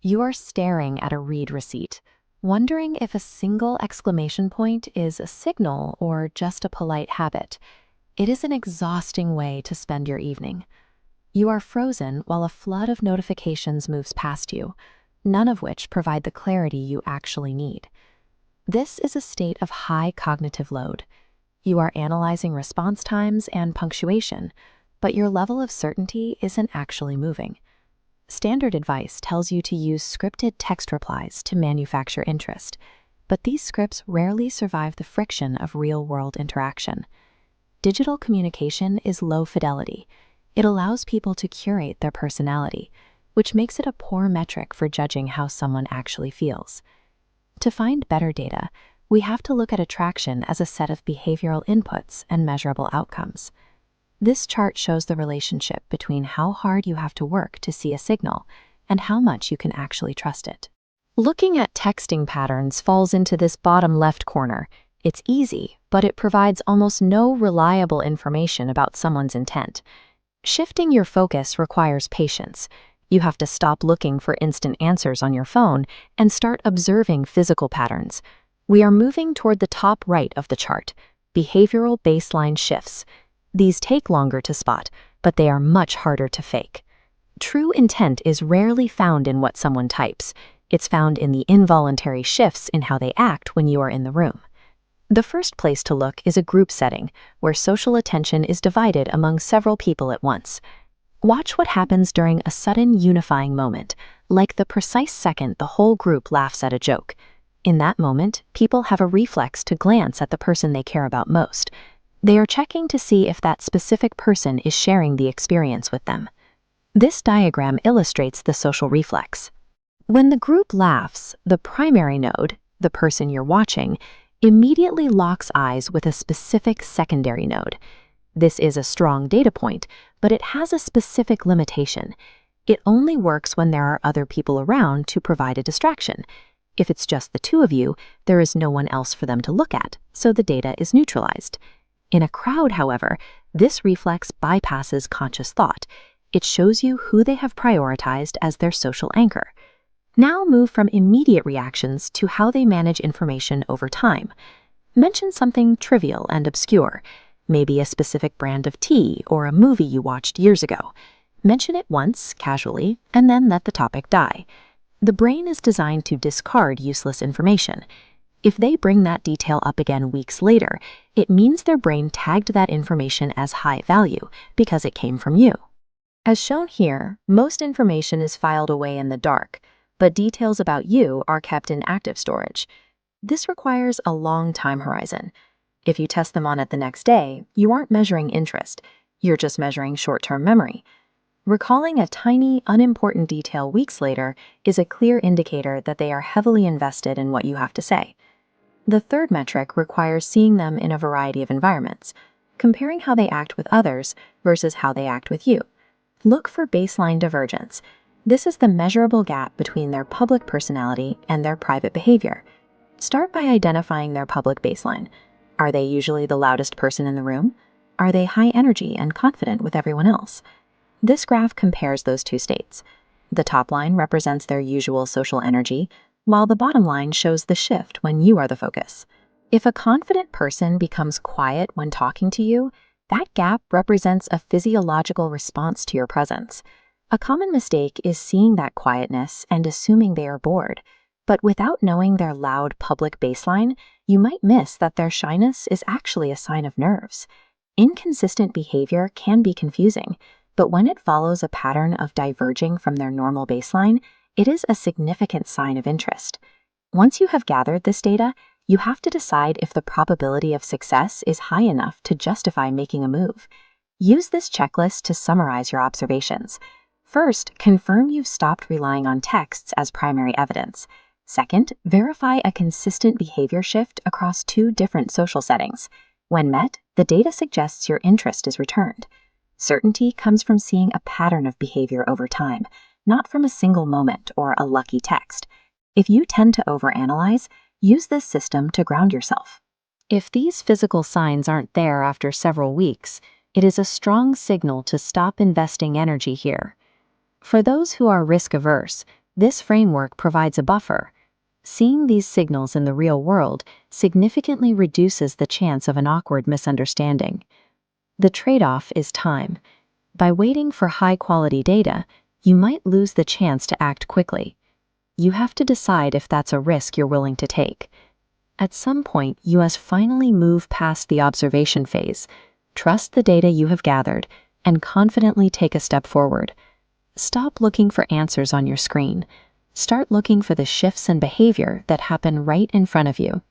You are staring at a read receipt, wondering if a single exclamation point is a signal or just a polite habit. It is an exhausting way to spend your evening. You are frozen while a flood of notifications moves past you, none of which provide the clarity you actually need. This is a state of high cognitive load. You are analyzing response times and punctuation, but your level of certainty isn't actually moving. Standard advice tells you to use scripted text replies to manufacture interest, but these scripts rarely survive the friction of real-world interaction. Digital communication is low fidelity. It allows people to curate their personality, which makes it a poor metric for judging how someone actually feels. To find better data, we have to look at attraction as a set of behavioral inputs and measurable outcomes. This chart shows the relationship between how hard you have to work to see a signal and how much you can actually trust it. Looking at texting patterns falls into this bottom left corner. It's easy, but it provides almost no reliable information about someone's intent. Shifting your focus requires patience. You have to stop looking for instant answers on your phone and start observing physical patterns. We are moving toward the top right of the chart, behavioral baseline shifts. These take longer to spot, but they are much harder to fake. True intent is rarely found in what someone types. It's found in the involuntary shifts in how they act when you are in the room. The first place to look is a group setting, where social attention is divided among several people at once. Watch what happens during a sudden unifying moment, like the precise second the whole group laughs at a joke. In that moment, people have a reflex to glance at the person they care about most. They are checking to see if that specific person is sharing the experience with them. This diagram illustrates the social reflex. When the group laughs, the primary node, the person you're watching, immediately locks eyes with a specific secondary node. This is a strong data point, but it has a specific limitation. It only works when there are other people around to provide a distraction. If it's just the two of you, there is no one else for them to look at, so the data is neutralized. In a crowd, however, this reflex bypasses conscious thought. It shows you who they have prioritized as their social anchor. Now move from immediate reactions to how they manage information over time. Mention something trivial and obscure, maybe a specific brand of tea or a movie you watched years ago. Mention it once, casually, and then let the topic die. The brain is designed to discard useless information. If they bring that detail up again weeks later, it means their brain tagged that information as high value because it came from you. As shown here, most information is filed away in the dark, but details about you are kept in active storage. This requires a long time horizon. If you test them on it the next day, you aren't measuring interest, you're just measuring short-term memory. Recalling a tiny, unimportant detail weeks later is a clear indicator that they are heavily invested in what you have to say. The third metric requires seeing them in a variety of environments, comparing how they act with others versus how they act with you. Look for baseline divergence. This is the measurable gap between their public personality and their private behavior. Start by identifying their public baseline. Are they usually the loudest person in the room? Are they high energy and confident with everyone else? This graph compares those two states. The top line represents their usual social energy, while the bottom line shows the shift when you are the focus. If a confident person becomes quiet when talking to you, that gap represents a physiological response to your presence. A common mistake is seeing that quietness and assuming they are bored. But without knowing their loud public baseline, you might miss that their shyness is actually a sign of nerves. Inconsistent behavior can be confusing, but when it follows a pattern of diverging from their normal baseline, it is a significant sign of interest. Once you have gathered this data, you have to decide if the probability of success is high enough to justify making a move. Use this checklist to summarize your observations. First, confirm you've stopped relying on texts as primary evidence. Second, verify a consistent behavior shift across two different social settings. When met, the data suggests your interest is returned. Certainty comes from seeing a pattern of behavior over time, not from a single moment or a lucky text. If you tend to overanalyze, use this system to ground yourself. If these physical signs aren't there after several weeks, it is a strong signal to stop investing energy here. For those who are risk-averse, This framework provides a buffer. Seeing these signals in the real world significantly reduces the chance of an awkward misunderstanding. The trade-off is time. By waiting for high-quality data, you might lose the chance to act quickly. You have to decide if that's a risk you're willing to take. At some point, you must finally move past the observation phase, trust the data you have gathered, and confidently take a step forward. Stop looking for answers on your screen. Start looking for the shifts in behavior that happen right in front of you.